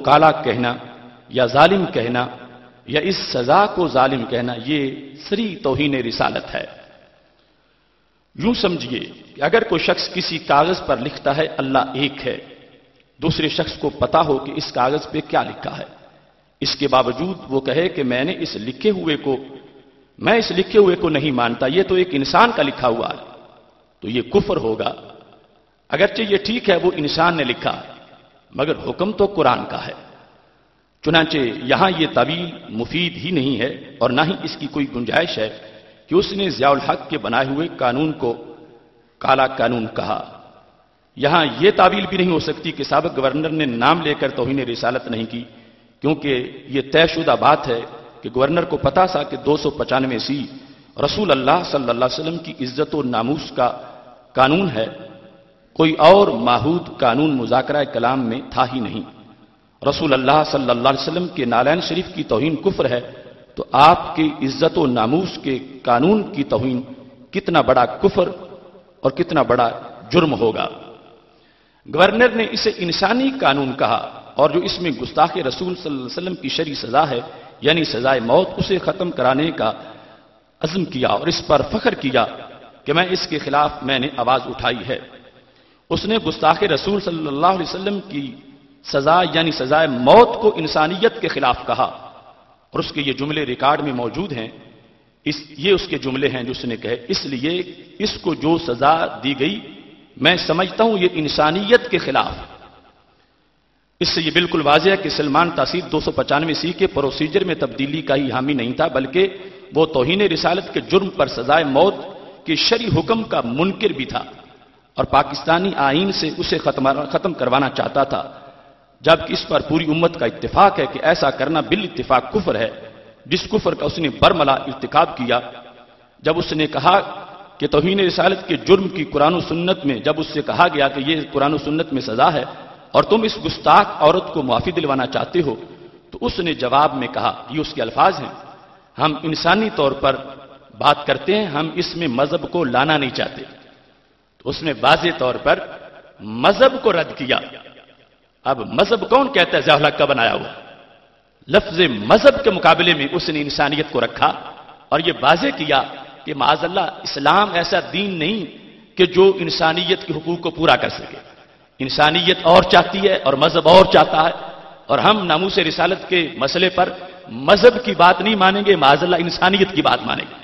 کالا کہنا یا ظالم کہنا یا اس سزا کو ظالم کہنا یہ سری توہین رسالت ہے۔ یوں سمجھیے کہ اگر کوئی شخص کسی کاغذ پر لکھتا ہے اللہ ایک ہے، دوسرے شخص کو پتا ہو کہ اس کاغذ پہ کیا لکھا ہے، اس کے باوجود وہ کہے کہ میں اس لکھے ہوئے کو نہیں مانتا، یہ تو ایک انسان کا لکھا ہوا ہے، تو یہ کفر ہوگا۔ اگرچہ یہ ٹھیک ہے وہ انسان نے لکھا، مگر حکم تو قرآن کا ہے۔ چنانچہ یہاں یہ تعویل مفید ہی نہیں ہے اور نہ ہی اس کی کوئی گنجائش ہے کہ اس نے ضیاء الحق کے بنائے ہوئے قانون کو کالا قانون کہا۔ یہاں یہ تعویل بھی نہیں ہو سکتی کہ سابق گورنر نے نام لے کر توہین رسالت نہیں کی، کیونکہ یہ طے شدہ بات ہے کہ گورنر کو پتا تھا کہ 295 رسول اللہ صلی اللہ علیہ وسلم کی عزت و ناموس کا قانون ہے، کوئی اور معہود قانون مذاکرہ کلام میں تھا ہی نہیں۔ رسول اللہ صلی اللہ علیہ وسلم کے نالین شریف کی توہین کفر ہے، تو آپ کی عزت و ناموس کے قانون کی توہین کتنا بڑا کفر اور کتنا بڑا جرم ہوگا۔ گورنر نے اسے انسانی قانون کہا، اور جو اس میں گستاخ رسول صلی اللہ علیہ وسلم کی شرعی سزا ہے یعنی سزائے موت، اسے ختم کرانے کا عزم کیا اور اس پر فخر کیا کہ میں اس کے خلاف میں نے آواز اٹھائی ہے۔ اس نے گستاخ رسول صلی اللہ علیہ وسلم کی سزا یعنی سزائے موت کو انسانیت کے خلاف کہا، اور اس کے یہ جملے ریکارڈ میں موجود ہیں، یہ اس کے جملے ہیں جو اس نے کہے، اس لیے اس کو جو سزا دی گئی میں سمجھتا ہوں یہ انسانیت کے خلاف۔ اس سے یہ بالکل واضح ہے کہ سلمان تاثیر 295 کے پروسیجر میں تبدیلی کا ہی حامی نہیں تھا، بلکہ وہ توہین رسالت کے جرم پر سزائے موت کے شرعی حکم کا منکر بھی تھا اور پاکستانی آئین سے اسے ختم کروانا چاہتا تھا، جبکہ اس پر پوری امت کا اتفاق ہے کہ ایسا کرنا بالاتفاق کفر ہے، جس کفر کا اس نے برملا ارتکاب کیا۔ جب اس نے کہا کہ توہین رسالت کے جرم کی قرآن و سنت میں، جب اس سے کہا گیا کہ یہ قرآن و سنت میں سزا ہے اور تم اس گستاخ عورت کو معافی دلوانا چاہتے ہو، تو اس نے جواب میں کہا، یہ اس کے الفاظ ہیں، ہم انسانی طور پر بات کرتے ہیں، ہم اس میں مذہب کو لانا نہیں چاہتے۔ تو اس نے واضح طور پر مذہب کو رد کیا۔ اب مذہب کون کہتا ہے ضیاء الحق کا بنایا ہوا؟ لفظ مذہب کے مقابلے میں اس نے انسانیت کو رکھا اور یہ واضح کیا کہ معاذ اللہ اسلام ایسا دین نہیں کہ جو انسانیت کے حقوق کو پورا کر سکے۔ انسانیت اور چاہتی ہے اور مذہب اور چاہتا ہے، اور ہم ناموس رسالت کے مسئلے پر مذہب کی بات نہیں مانیں گے، معاذ اللہ انسانیت کی بات مانیں گے۔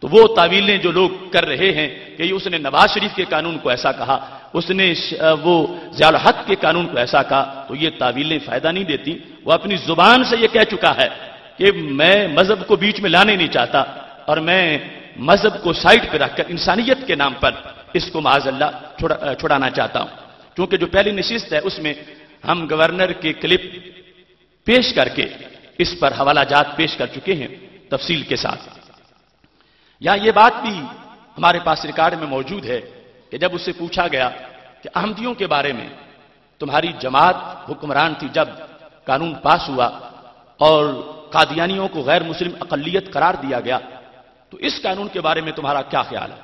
تو وہ تعویلیں جو لوگ کر رہے ہیں کہ اس نے نواز شریف کے قانون کو ایسا کہا، اس نے وہ ضیاء الحق کے قانون کو ایسا کہا، تو یہ تعویلیں فائدہ نہیں دیتی۔ وہ اپنی زبان سے یہ کہہ چکا ہے کہ میں مذہب کو بیچ میں لانے نہیں چاہتا اور میں مذہب کو سائڈ پہ رکھ کر انسانیت کے نام پر اس کو معاذ اللہ چھڑانا چاہتا ہوں۔ کیونکہ جو پہلی نشست ہے اس میں ہم گورنر کے کلپ پیش کر کے اس پر حوالہ جات پیش کر چکے ہیں تفصیل کے ساتھ۔ یا یہ بات بھی ہمارے پاس ریکارڈ میں موجود ہے کہ جب اس سے پوچھا گیا کہ احمدیوں کے بارے میں تمہاری جماعت حکمران تھی جب قانون پاس ہوا اور قادیانیوں کو غیر مسلم اقلیت قرار دیا گیا، تو اس قانون کے بارے میں تمہارا کیا خیال ہے؟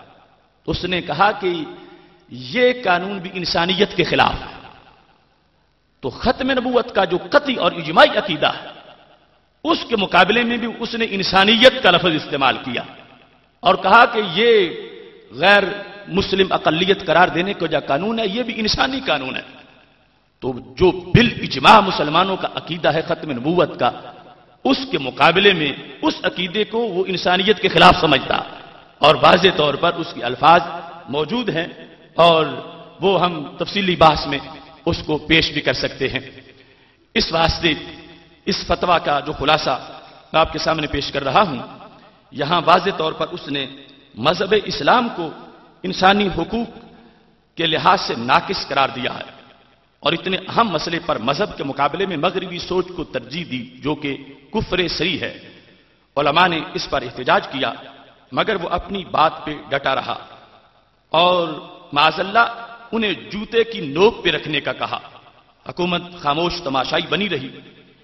تو اس نے کہا کہ یہ قانون بھی انسانیت کے خلاف ہے۔ تو ختم نبوت کا جو قطعی اور اجماعی عقیدہ ہے اس کے مقابلے میں بھی اس نے انسانیت کا لفظ استعمال کیا اور کہا کہ یہ غیر مسلم اقلیت قرار دینے کا جو قانون ہے یہ بھی انسانی قانون ہے۔ تو جو بالاجماع مسلمانوں کا عقیدہ ہے ختم نبوت کا، اس کے مقابلے میں اس عقیدے کو وہ انسانیت کے خلاف سمجھتا، اور واضح طور پر اس کے الفاظ موجود ہیں اور وہ ہم تفصیلی بحث میں اس کو پیش بھی کر سکتے ہیں۔ اس واسطے اس فتویٰ کا جو خلاصہ میں آپ کے سامنے پیش کر رہا ہوں، یہاں واضح طور پر اس نے مذہب اسلام کو انسانی حقوق کے لحاظ سے ناقص قرار دیا ہے اور اتنے اہم مسئلے پر مذہب کے مقابلے میں مغربی سوچ کو ترجیح دی جو کہ کفر صریح ہے۔ علماء نے اس پر احتجاج کیا مگر وہ اپنی بات پہ ڈٹا رہا اور معاذ اللہ انہیں جوتے کی نوک پہ رکھنے کا کہا۔ حکومت خاموش تماشائی بنی رہی۔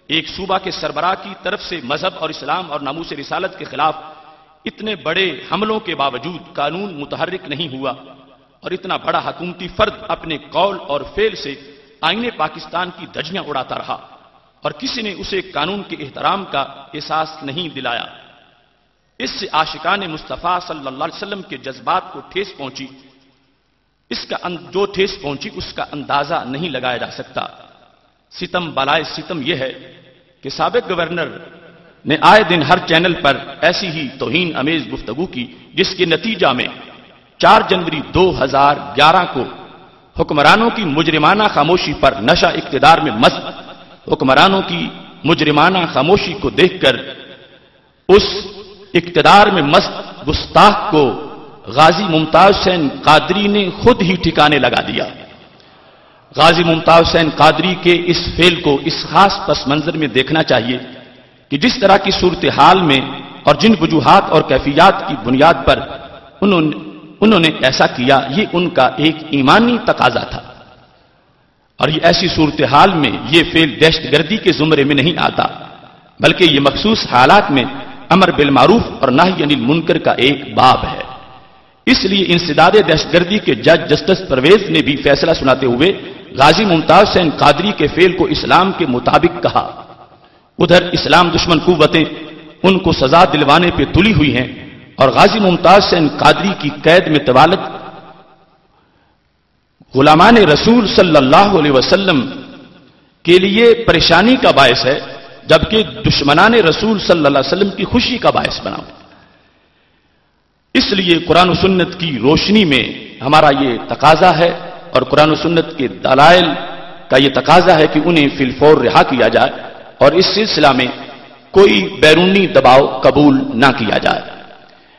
ایک صوبہ کے سربراہ کی طرف سے مذہب اور اسلام اور ناموس رسالت کے خلاف اتنے بڑے حملوں کے باوجود قانون متحرک نہیں ہوا اور اتنا بڑا حکومتی فرد اپنے قول اور فعل سے آئین پاکستان کی دھجیاں اڑاتا رہا اور کسی نے اسے قانون کے احترام کا احساس نہیں دلایا۔ اس سے عاشقان مصطفیٰ صلی اللہ علیہ وسلم کے جذبات کو ٹھیس پہنچی۔ جو ٹھیس پہنچی اس کا اندازہ نہیں لگایا جا سکتا۔ ستم بالائے ستم یہ ہے کہ سابق گورنر نے آئے دن ہر چینل پر ایسی ہی توہین امیز گفتگو کی، جس کے نتیجہ میں 4 جنوری 2011 کو حکمرانوں کی مجرمانہ خاموشی پر نشہ اقتدار میں مست حکمرانوں کی مجرمانہ خاموشی کو دیکھ کر اس اقتدار میں مست گستاخ کو غازی ممتاز حسین قادری نے خود ہی ٹھکانے لگا دیا۔ غازی ممتاز حسین قادری کے اس فعل کو اس خاص پس منظر میں دیکھنا چاہیے کہ جس طرح کی صورتحال میں اور جن وجوہات اور کیفیات کی بنیاد پر انہوں نے ایسا کیا، یہ ان کا ایک ایمانی تقاضا تھا، اور یہ ایسی صورتحال میں یہ فعل دہشت گردی کے زمرے میں نہیں آتا، بلکہ یہ مخصوص حالات میں امر بالمعروف اور نہی عن المنکر کا ایک باب ہے۔ اس لیے انسداد دہشت گردی کے جج جسٹس پرویز نے بھی فیصلہ سناتے ہوئے غازی ممتاز حسین قادری کے فعل کو اسلام کے مطابق کہا۔ ادھر اسلام دشمن قوتیں ان کو سزا دلوانے پہ تلی ہوئی ہیں، اور غازی ممتاز حسین قادری کی قید میں طوالت غلامان رسول صلی اللہ علیہ وسلم کے لیے پریشانی کا باعث ہے، جبکہ دشمنان رسول صلی اللہ علیہ وسلم کی خوشی کا باعث بنا۔ اس لیے قرآن و سنت کی روشنی میں ہمارا یہ تقاضا ہے، اور قرآن و سنت کے دلائل کا یہ تقاضا ہے کہ انہیں فی الفور رہا کیا جائے، اور اس سلسلہ میں کوئی بیرونی دباؤ قبول نہ کیا جائے۔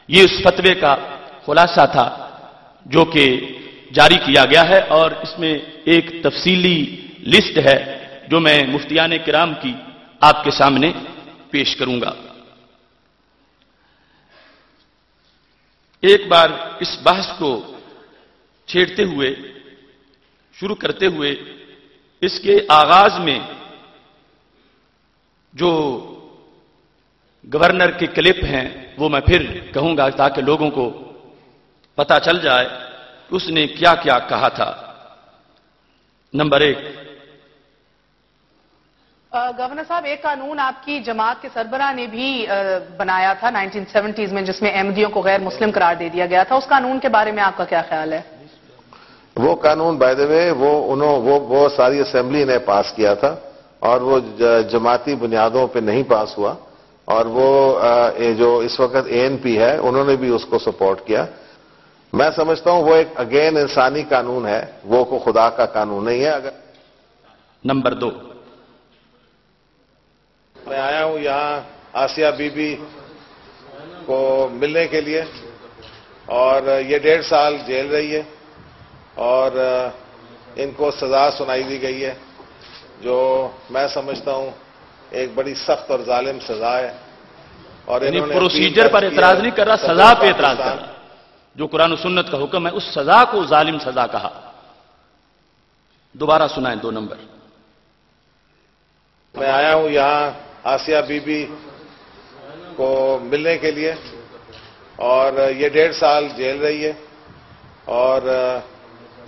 یہ اس فتوے کا خلاصہ تھا جو کہ جاری کیا گیا ہے، اور اس میں ایک تفصیلی لسٹ ہے جو میں مفتیان کرام کی آپ کے سامنے پیش کروں گا۔ ایک بار اس بحث کو چھیڑتے ہوئے، شروع کرتے ہوئے، اس کے آغاز میں جو گورنر کے کلپ ہیں وہ میں پھر کہوں گا تاکہ لوگوں کو پتہ چل جائے کہ اس نے کیا کیا کہا تھا۔ نمبر 1، گورنر صاحب، ایک قانون آپ کی جماعت کے سربراہ نے بھی بنایا تھا 1970s میں، جس میں احمدیوں کو غیر مسلم قرار دے دیا گیا تھا۔ اس قانون کے بارے میں آپ کا کیا خیال ہے؟ وہ قانون بائی دا وے وہ ساری اسمبلی نے پاس کیا تھا، اور وہ جماعتی بنیادوں پہ نہیں پاس ہوا، اور وہ جو اس وقت ANP ہے انہوں نے بھی اس کو سپورٹ کیا۔ میں سمجھتا ہوں وہ ایک اگین انسانی قانون ہے، وہ کو خدا کا قانون نہیں ہے۔ اگر نمبر 2، میں آیا ہوں یہاں آسیہ بی بی کو ملنے کے لیے، اور یہ 1.5 سال جیل رہی ہے، اور ان کو سزا سنائی دی گئی ہے، جو میں سمجھتا ہوں ایک بڑی سخت اور ظالم سزا ہے۔ اور انہوں نے پروسیجر پر اعتراض نہیں کر رہا، سزا پہ اعتراض کر رہا۔ جو قرآن و سنت کا حکم ہے اس سزا کو ظالم سزا کہا۔ دوبارہ سنائیں 2 نمبر۔ میں آیا ہوں یہاں آسیہ بی بی کو ملنے کے لیے، اور یہ 1.5 سال جیل رہی ہے، اور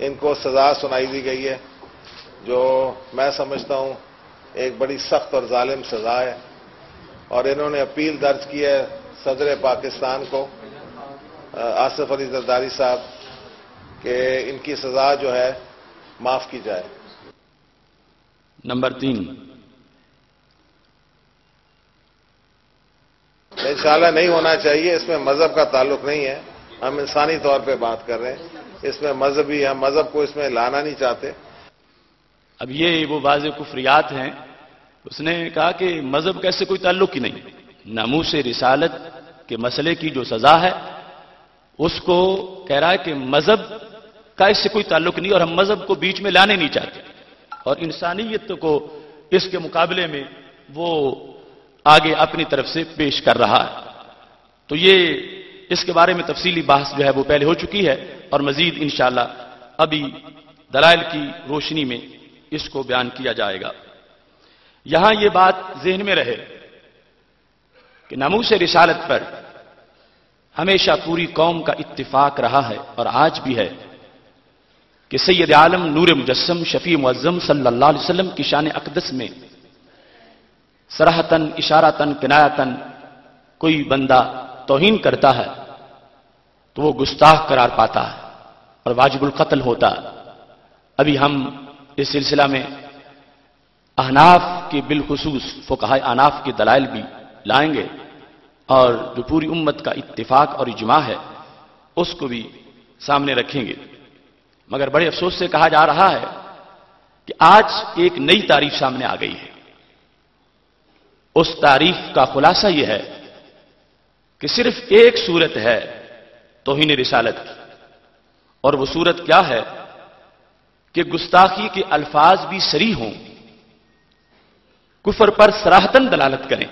ان کو سزا سنائی دی گئی ہے، جو میں سمجھتا ہوں ایک بڑی سخت اور ظالم سزا ہے۔ اور انہوں نے اپیل درج کی ہے صدر پاکستان کو، آصف علی زرداری صاحب، کہ ان کی سزا جو ہے معاف کی جائے۔ نمبر 3، انشاءاللہ نہیں ہونا چاہیے، اس میں مذہب کا تعلق نہیں ہے، ہم انسانی طور پہ بات کر رہے ہیں، اس میں مذہبی، ہم مذہب کو اس میں لانا نہیں چاہتے۔ اب یہ وہ واضح کفریات ہیں۔ اس نے کہا کہ مذہب کا اس سے کوئی تعلق ہی نہیں۔ ناموس رسالت کے مسئلے کی جو سزا ہے اس کو کہہ رہا ہے کہ مذہب کا اس سے کوئی تعلق نہیں، اور ہم مذہب کو بیچ میں لانے نہیں چاہتے، اور انسانیت کو اس کے مقابلے میں وہ آگے اپنی طرف سے پیش کر رہا ہے۔ تو یہ اس کے بارے میں تفصیلی بحث جو ہے وہ پہلے ہو چکی ہے، اور مزید انشاءاللہ ابھی دلائل کی روشنی میں اس کو بیان کیا جائے گا۔ یہاں یہ بات ذہن میں رہے کہ ناموس رسالت پر ہمیشہ پوری قوم کا اتفاق رہا ہے، اور آج بھی ہے، کہ سید عالم نور مجسم شفیع معظم صلی اللہ علیہ وسلم کی شان اقدس میں صراحتاً اشارتاً کنایتاً کوئی بندہ توہین کرتا ہے تو وہ گستاخ قرار پاتا ہے اور واجب القتل ہوتا ہے۔ ابھی ہم اس سلسلہ میں احناف کے بالخصوص فقہائے احناف کے دلائل بھی لائیں گے اور جو پوری امت کا اتفاق اور اجماع ہے اس کو بھی سامنے رکھیں گے۔ مگر بڑے افسوس سے کہا جا رہا ہے کہ آج ایک نئی تعریف سامنے آ گئی ہے۔ اس تعریف کا خلاصہ یہ ہے کہ صرف ایک صورت ہے توہین رسالت کی، اور وہ صورت کیا ہے کہ گستاخی کے الفاظ بھی صریح ہوں، کفر پر صراحتاً دلالت کریں،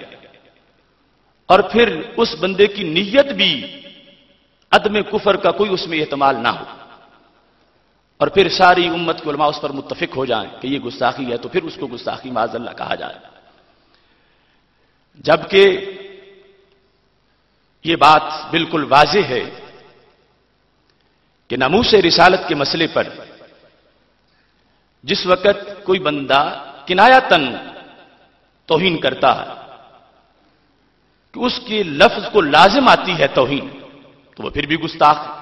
اور پھر اس بندے کی نیت بھی عدم کفر کا کوئی اس میں احتمال نہ ہو، اور پھر ساری امت کے علماء اس پر متفق ہو جائیں کہ یہ گستاخی ہے، تو پھر اس کو گستاخی معاذ اللہ کہا جائے۔ جبکہ یہ بات بالکل واضح ہے کہ ناموس رسالت کے مسئلے پر جس وقت کوئی بندہ کنایتاً توہین کرتا ہے کہ اس کے لفظ کو لازم آتی ہے توہین، تو وہ پھر بھی گستاخ ہے۔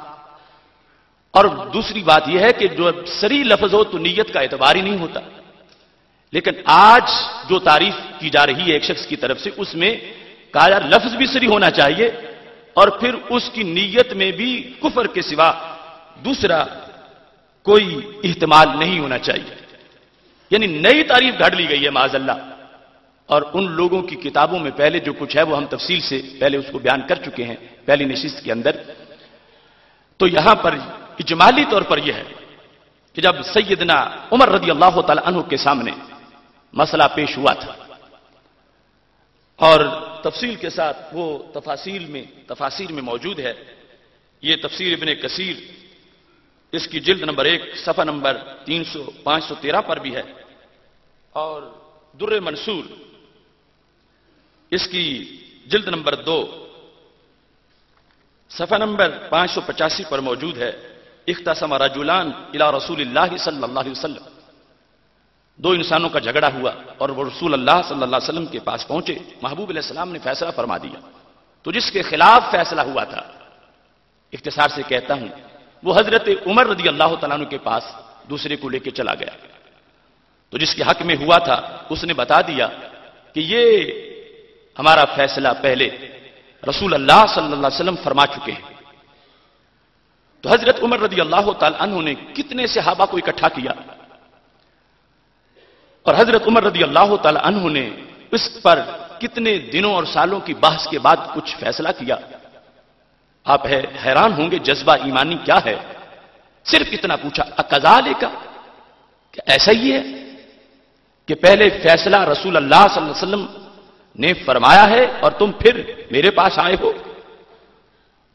اور دوسری بات یہ ہے کہ جو صریح لفظ ہو تو نیت کا اعتبار ہی نہیں ہوتا، لیکن آج جو تعریف کی جا رہی ہے ایک شخص کی طرف سے، اس میں کہا جا رہا لفظ بھی صریح ہونا چاہیے اور پھر اس کی نیت میں بھی کفر کے سوا دوسرا کوئی احتمال نہیں ہونا چاہیے، یعنی نئی تعریف گھڑ لی گئی ہے معاذ اللہ۔ اور ان لوگوں کی کتابوں میں پہلے جو کچھ ہے وہ ہم تفصیل سے پہلے اس کو بیان کر چکے ہیں پہلی نشست کے اندر۔ تو یہاں پر اجمالی طور پر یہ ہے کہ جب سیدنا عمر رضی اللہ تعالی عنہ کے سامنے مسئلہ پیش ہوا تھا، اور تفصیل کے ساتھ وہ تفاسیر میں موجود ہے، یہ تفسیر ابن کثیر اس کی جلد نمبر 1 صفحہ نمبر 513 پر بھی ہے، اور در منصور اس کی جلد نمبر 2 صفحہ نمبر 585 پر موجود ہے۔ اختصم رجلان الی رسول اللہ صلی اللہ علیہ وسلم، دو انسانوں کا جھگڑا ہوا اور وہ رسول اللہ صلی اللہ علیہ وسلم کے پاس پہنچے، محبوب علیہ السلام نے فیصلہ فرما دیا، تو جس کے خلاف فیصلہ ہوا تھا، اختصار سے کہتا ہوں، وہ حضرت عمر رضی اللہ تعالیٰ عنہ کے پاس دوسرے کو لے کے چلا گیا، تو جس کے حق میں ہوا تھا اس نے بتا دیا کہ یہ ہمارا فیصلہ پہلے رسول اللہ صلی اللہ علیہ وسلم فرما چکے ہیں۔ تو حضرت عمر رضی اللہ تعالی عنہ نے کتنے صحابہ کو اکٹھا کیا، اور حضرت عمر رضی اللہ تعالی عنہ نے اس پر کتنے دنوں اور سالوں کی بحث کے بعد کچھ فیصلہ کیا۔ آپ حیران ہوں گے جذبہ ایمانی کیا ہے، صرف اتنا پوچھا اکذالک، کہ ایسا ہی ہے کہ پہلے فیصلہ رسول اللہ صلی اللہ علیہ وسلم نے فرمایا ہے اور تم پھر میرے پاس آئے ہو؟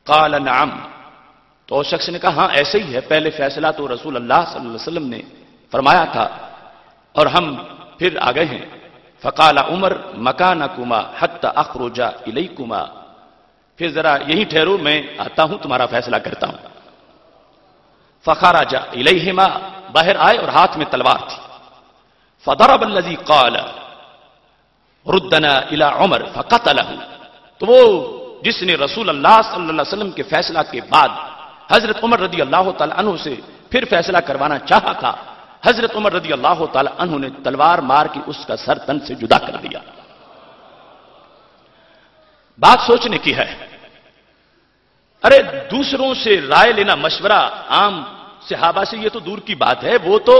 قال نعم، تو اس شخص نے کہا ہاں ایسا ہی ہے، پہلے فیصلہ تو رسول اللہ صلی اللہ علیہ وسلم نے فرمایا تھا اور ہم پھر آ گئے ہیں۔ فقال عمر مکانکما حتی اخرج الیکما، پھر ذرا یہی ٹھہرو میں آتا ہوں تمہارا فیصلہ کرتا ہوں۔ فخرج الیہما، باہر آئے اور ہاتھ میں تلوار تھی۔ فضرب الذی قال ردنا الی عمر فقتلہ، تو وہ جس نے رسول اللہ صلی اللہ علیہ وسلم کے فیصلہ کے بعد حضرت عمر رضی اللہ تعالی عنہ سے پھر فیصلہ کروانا چاہا تھا، حضرت عمر رضی اللہ تعالی عنہ نے تلوار مار کے اس کا سر تن سے جدا کر دیا۔ بات سوچنے کی ہے، ارے دوسروں سے رائے لینا، مشورہ عام صحابہ سے یہ تو دور کی بات ہے، وہ تو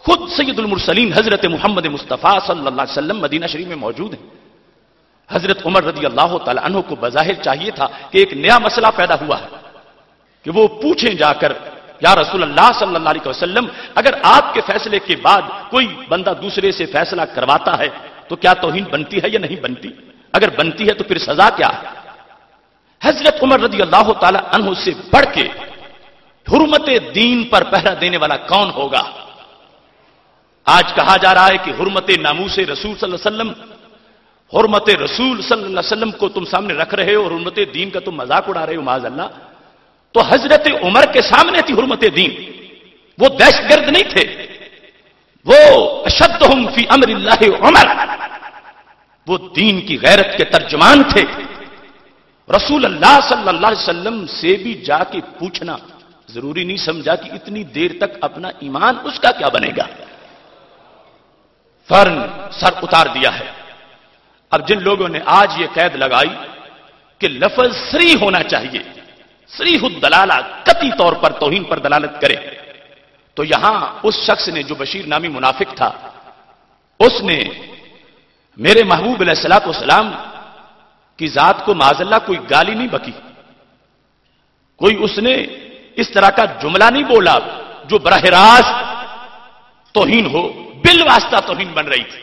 خود سید المرسلین حضرت محمد مصطفیٰ صلی اللہ علیہ وسلم مدینہ شریف میں موجود ہیں۔ حضرت عمر رضی اللہ تعالی عنہ کو بظاہر چاہیے تھا کہ ایک نیا مسئلہ پیدا ہوا ہے کہ وہ پوچھیں جا کر یا رسول اللہ صلی اللہ علیہ وسلم، اگر آپ کے فیصلے کے بعد کوئی بندہ دوسرے سے فیصلہ کرواتا ہے تو کیا توہین بنتی ہے یا نہیں بنتی؟ اگر بنتی ہے تو پھر سزا کیا ہے؟ حضرت عمر رضی اللہ تعالی عنہ سے بڑھ کے حرمت دین پر پہرا دینے والا کون ہوگا؟ آج کہا جا رہا ہے کہ حرمت ناموس رسول صلی اللہ علیہ وسلم، حرمت رسول صلی اللہ علیہ وسلم کو تم سامنے رکھ رہے ہو اور حرمت دین کا تم مذاق اڑا رہے ہو معاذ اللہ۔ تو حضرت عمر کے سامنے تھی حرمت دین، وہ دہشت گرد نہیں تھے، وہ اشدہم فی امر اللہ عمر، وہ دین کی غیرت کے ترجمان تھے. رسول اللہ صلی اللہ علیہ وسلم سے بھی جا کے پوچھنا ضروری نہیں سمجھا کہ اتنی دیر تک اپنا ایمان اس کا کیا بنے گا. فوراً سر اتار دیا ہے. اب جن لوگوں نے آج یہ قید لگائی کہ لفظ صریح ہونا چاہیے، صریح الدلالہ، قطعی طور پر توہین پر دلالت کرے، تو یہاں اس شخص نے جو بشیر نامی منافق تھا، اس نے میرے محبوب علیہ الصلوۃ والسلام کی ذات کو معاذ اللہ کوئی گالی نہیں بکی، کوئی اس نے اس طرح کا جملہ نہیں بولا جو براہ راست توہین ہو، بالواسطہ توہین بن رہی تھی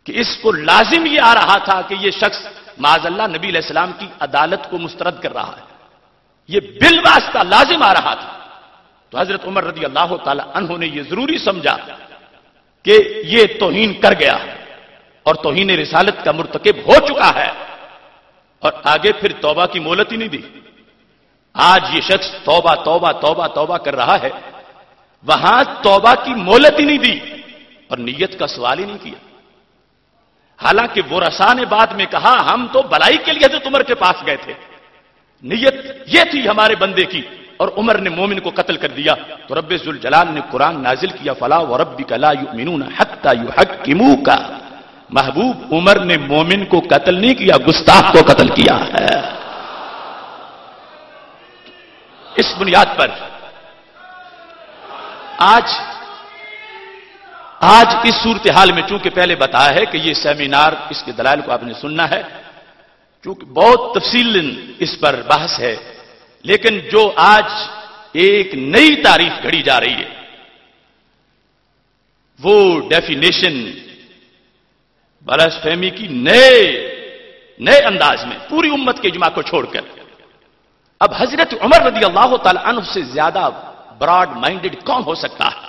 کہ اس کو لازم یہ آ رہا تھا کہ یہ شخص معاذ اللہ نبی علیہ السلام کی عدالت کو مسترد کر رہا ہے، یہ بالواسطہ لازم آ رہا تھا. تو حضرت عمر رضی اللہ تعالی عنہ نے یہ ضروری سمجھا کہ یہ توہین کر گیا اور توہین رسالت کا مرتکب ہو چکا ہے، اور آگے پھر توبہ کی مہلت ہی نہیں دی. آج یہ شخص توبہ توبہ توبہ توبہ کر رہا ہے، وہاں توبہ کی مہلت ہی نہیں دی اور نیت کا سوال ہی نہیں کیا. حالانکہ وہ رسا نے بعد میں کہا ہم تو بلائی کے لیے حضرت عمر کے پاس گئے تھے، نیت یہ تھی ہمارے بندے کی، اور عمر نے مومن کو قتل کر دیا. تو رب ذوالجلال نے قرآن نازل کیا فلا وربک لا یؤمنون حتی یحکموک. محبوب عمر نے مومن کو قتل نہیں کیا، گستاخ کو قتل کیا ہے. اس بنیاد پر آج اس صورتحال میں چونکہ پہلے بتایا ہے کہ یہ سیمینار اس کے دلائل کو آپ نے سننا ہے، چونکہ بہت تفصیل اس پر بحث ہے، لیکن جو آج ایک نئی تعریف گھڑی جا رہی ہے وہ ڈیفینیشن بلاسفیمی کی نئے انداز میں پوری امت کے اجماع کو چھوڑ کر اب حضرت عمر رضی اللہ تعالی عنہ سے زیادہ براڈ مائنڈڈ کون ہو سکتا ہے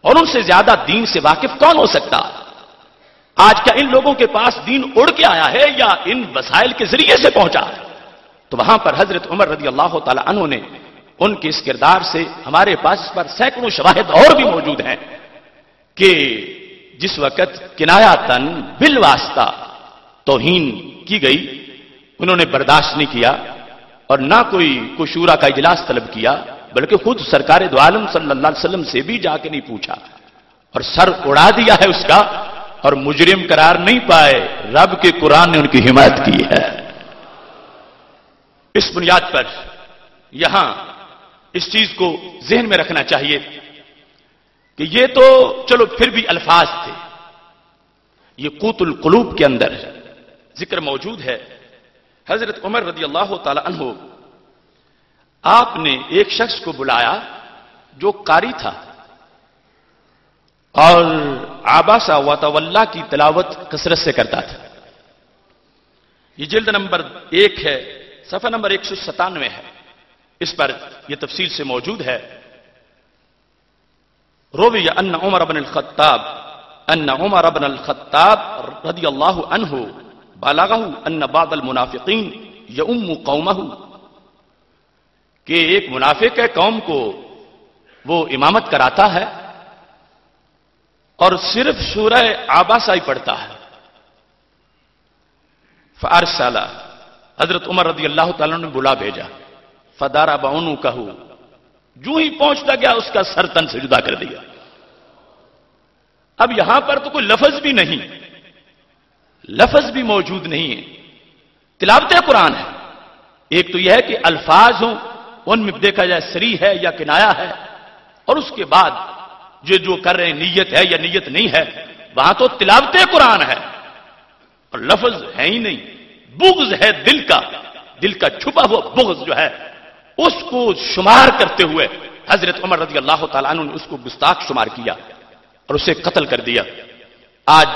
اور ان سے زیادہ دین سے واقف کون ہو سکتا ہے؟ آج کیا ان لوگوں کے پاس دین اڑ کے آیا ہے یا ان وسائل کے ذریعے سے پہنچا ہے؟ تو وہاں پر حضرت عمر رضی اللہ تعالی عنہ نے ان کے اس کردار سے ہمارے پاس اس پر سینکڑوں شواہد اور بھی موجود ہیں کہ جس وقت کنایاتن بالواسطہ توہین کی گئی انہوں نے برداشت نہیں کیا اور نہ کوئی شورا کا اجلاس طلب کیا، بلکہ خود سرکار دو عالم صلی اللہ علیہ وسلم سے بھی جا کے نہیں پوچھا اور سر اڑا دیا ہے اس کا، اور مجرم قرار نہیں پائے. رب کے قرآن نے ان کی حمایت کی ہے. اس بنیاد پر یہاں اس چیز کو ذہن میں رکھنا چاہیے کہ یہ تو چلو پھر بھی الفاظ تھے، یہ قوت القلوب کے اندر ذکر موجود ہے. حضرت عمر رضی اللہ تعالی عنہ آپ نے ایک شخص کو بلایا جو قاری تھا اور عباسہ وتولی کی تلاوت کثرت سے کرتا تھا. یہ جلد نمبر 1 ہے، صفحہ نمبر 197 ہے، اس پر یہ تفصیل سے موجود ہے. روی ان عمر بن الخطاب رضی اللہ عنہ بلغہ ان بعض المنافقین یؤم قومہ، کہ ایک منافق ہے قوم کو وہ امامت کراتا ہے اور صرف سورہ عباسہ ہی پڑھتا ہے. فارسل، حضرت عمر رضی اللہ تعالیٰ نے بلا بھیجا. فضرب عنقہ، جو ہی پہنچتا گیا اس کا سر تن سے جدا کر دیا. اب یہاں پر تو کوئی لفظ بھی نہیں، لفظ بھی موجود نہیں ہے، تلاوت قرآن ہے. ایک تو یہ ہے کہ الفاظ ہوں ان میں دیکھا جائے صریح ہے یا کنایا ہے، اور اس کے بعد جو کر رہے ہیں نیت ہے یا نیت نہیں ہے، وہاں تو تلاوت قرآن ہے اور لفظ ہے ہی نہیں. بغض ہے دل کا چھپا ہوا بغض جو ہے اس کو شمار کرتے ہوئے حضرت عمر رضی اللہ تعالیٰ عنہ نے اس کو گستاخ شمار کیا اور اسے قتل کر دیا. آج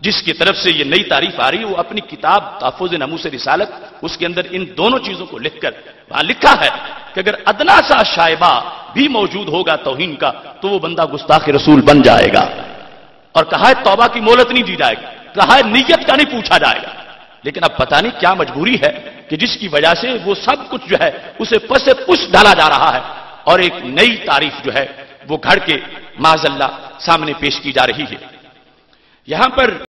جس کی طرف سے یہ نئی تعریف آ رہی ہے وہ اپنی کتاب تحفظ ناموس رسالت، اس کے اندر ان دونوں چیزوں کو لکھ کر وہاں لکھا ہے کہ اگر ادنا سا شائبہ بھی موجود ہوگا توہین کا تو وہ بندہ گستاخ رسول بن جائے گا. اور کہا ہے توبہ کی مہلت نہیں دی جائے گی، کہا ہے نیت کا نہیں پوچھا جائے گا. لیکن اب پتہ نہیں کیا مجبوری ہے کہ جس کی وجہ سے وہ سب کچھ جو ہے اسے پس پش ڈالا جا رہا ہے اور ایک نئی تعریف جو ہے وہ گھڑ کے معاذ اللہ سامنے پیش کی جا رہی ہے. یہاں پر